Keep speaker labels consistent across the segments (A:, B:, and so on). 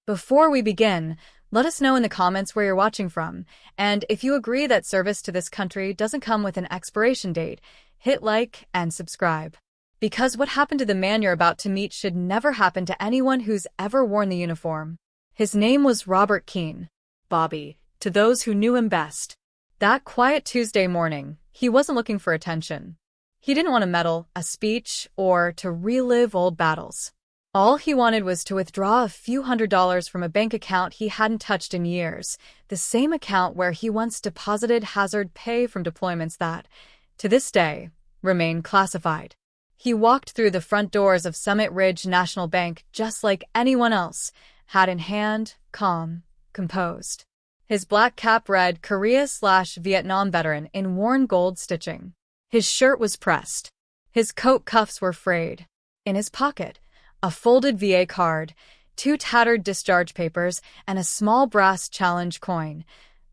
A: Before we begin, let us know in the comments where you're watching from, and if you agree that service to this country doesn't come with an expiration date, hit like and subscribe. Because what happened to the man you're about to meet should never happen to anyone who's ever worn the uniform. His name was Robert Keene. Bobby, to those who knew him best. That quiet Tuesday morning, he wasn't looking for attention. He didn't want a medal, a speech, or to relive old battles. All he wanted was to withdraw a few $100s from a bank account he hadn't touched in years, the same account where he once deposited hazard pay from deployments that, to this day, remain classified. He walked through the front doors of Summit Ridge National Bank just like anyone else, hat in hand, calm, composed. His black cap read Korea/Vietnam Veteran in worn gold stitching. His shirt was pressed. His coat cuffs were frayed. In his pocket, a folded VA card, 2 tattered discharge papers, and a small brass challenge coin,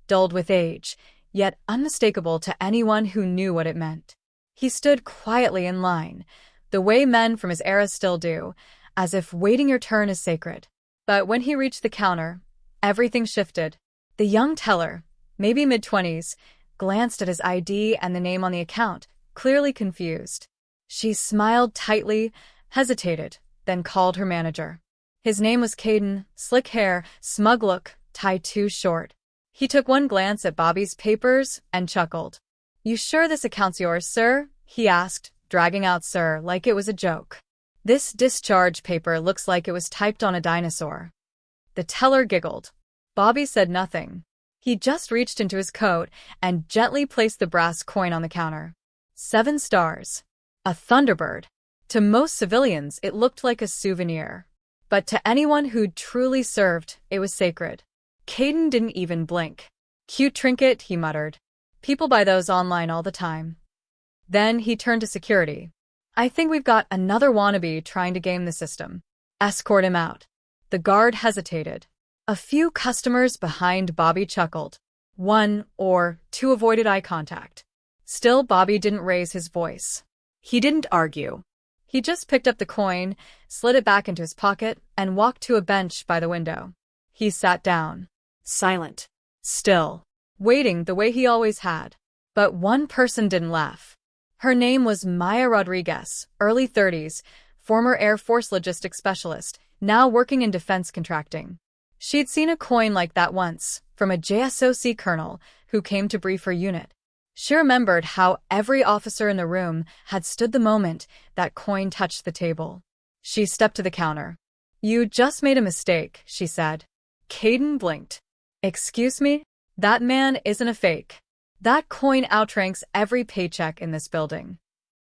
A: dulled with age, yet unmistakable to anyone who knew what it meant. He stood quietly in line, the way men from his era still do, as if waiting your turn is sacred. But when he reached the counter, everything shifted. The young teller, maybe mid-20s, glanced at his ID and the name on the account, clearly confused. She smiled tightly, hesitated, then called her manager. His name was Caden, slick hair, smug look, tie too short. He took one glance at Bobby's papers and chuckled. "You sure this account's yours, sir?" he asked, dragging out "sir" like it was a joke. "This discharge paper looks like it was typed on a dinosaur." The teller giggled. Bobby said nothing. He just reached into his coat and gently placed the brass coin on the counter. 7 stars. A Thunderbird. To most civilians, it looked like a souvenir. But to anyone who'd truly served, it was sacred. Caden didn't even blink. "Cute trinket," he muttered. "People buy those online all the time." Then he turned to security. "I think we've got another wannabe trying to game the system. Escort him out." The guard hesitated. A few customers behind Bobby chuckled. 1 or 2 avoided eye contact. Still, Bobby didn't raise his voice. He didn't argue. He just picked up the coin, slid it back into his pocket, and walked to a bench by the window. He sat down, silent, still, waiting the way he always had. But one person didn't laugh. Her name was Maya Rodriguez, early 30s, former Air Force logistics specialist, now working in defense contracting. She'd seen a coin like that once, from a JSOC colonel who came to brief her unit. She remembered how every officer in the room had stood the moment that coin touched the table. She stepped to the counter. "You just made a mistake," she said. Caden blinked. "Excuse me? That man isn't a fake. That coin outranks every paycheck in this building."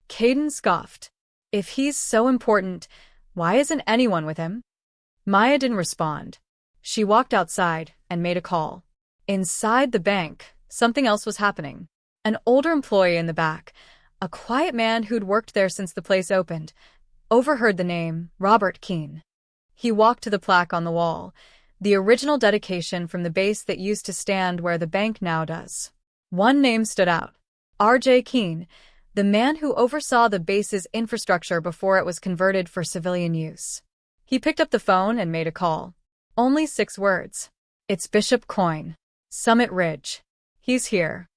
A: Caden scoffed. "If he's so important, why isn't anyone with him?" Maya didn't respond. She walked outside and made a call. Inside the bank, something else was happening. An older employee in the back, a quiet man who'd worked there since the place opened, overheard the name Robert Keene. He walked to the plaque on the wall, the original dedication from the base that used to stand where the bank now does. One name stood out. R.J. Keene, the man who oversaw the base's infrastructure before it was converted for civilian use. He picked up the phone and made a call. Only 6 words. "It's Bishop Coyne. Summit Ridge. He's here."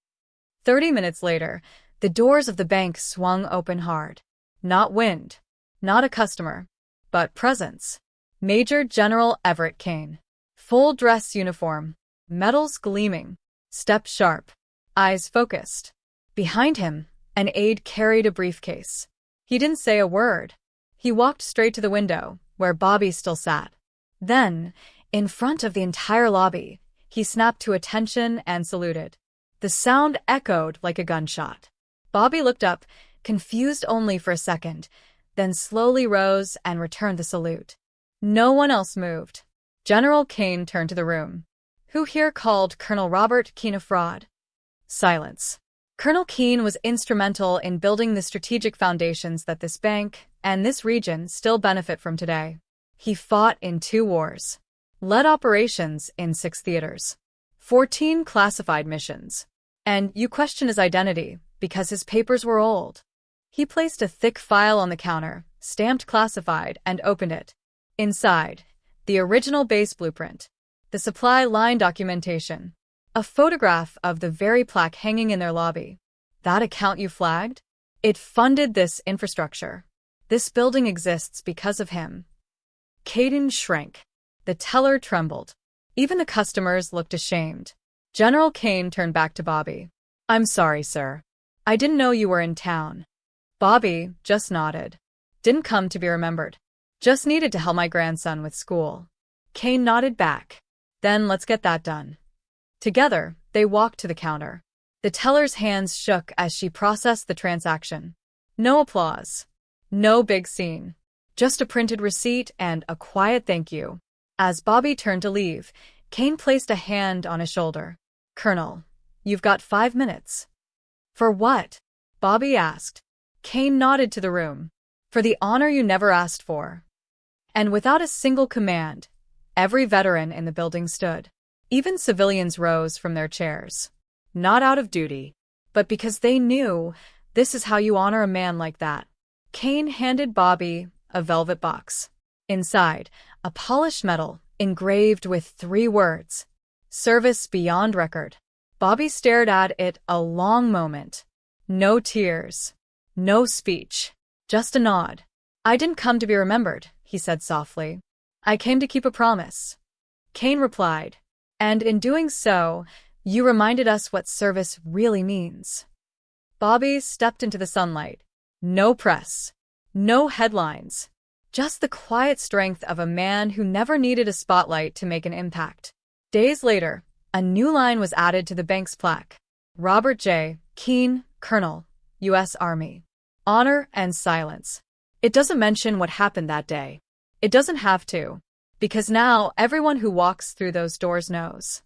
A: 30 minutes later, the doors of the bank swung open hard. Not wind, not a customer, but presence. Major General Everett Kane. Full dress uniform, medals gleaming, step sharp, eyes focused. Behind him, an aide carried a briefcase. He didn't say a word. He walked straight to the window, where Bobby still sat. Then, in front of the entire lobby, he snapped to attention and saluted. The sound echoed like a gunshot. Bobby looked up, confused only for a second, then slowly rose and returned the salute. No one else moved. General Kane turned to the room. "Who here called Colonel Robert Keene a fraud?" Silence. Colonel Keene was instrumental in building the strategic foundations that this bank and this region still benefit from today. He fought in 2 wars, led operations in 6 theaters, 14 classified missions. And you question his identity because his papers were old. He placed a thick file on the counter, stamped classified, and opened it. Inside, the original base blueprint, the supply line documentation, a photograph of the very plaque hanging in their lobby. That account you flagged? It funded this infrastructure. This building exists because of him. Caden shrank. The teller trembled. Even the customers looked ashamed. General Kane turned back to Bobby. I'm sorry, sir. I didn't know you were in town. Bobby just nodded. Didn't come to be remembered. Just needed to help my grandson with school. Kane nodded back. Then let's get that done. Together, they walked to the counter. The teller's hands shook as she processed the transaction. No applause. No big scene. Just a printed receipt and a quiet thank you. As Bobby turned to leave, Kane placed a hand on his shoulder. Colonel, you've got 5 minutes. For what? Bobby asked. Kane nodded to the room. For the honor you never asked for. And without a single command, every veteran in the building stood. Even civilians rose from their chairs. Not out of duty, but because they knew this is how you honor a man like that. Kane handed Bobby a velvet box. Inside, a polished metal engraved with 3 words. Service beyond record. Bobby stared at it a long moment. No tears. No speech. Just a nod. I didn't come to be remembered, he said softly. I came to keep a promise. Kane replied. And in doing so, you reminded us what service really means. Bobby stepped into the sunlight. No press. No headlines. Just the quiet strength of a man who never needed a spotlight to make an impact. Days later, a new line was added to the bank's plaque. Robert J. Keene, Colonel, U.S. Army. Honor and silence. It doesn't mention what happened that day. It doesn't have to, because now everyone who walks through those doors knows.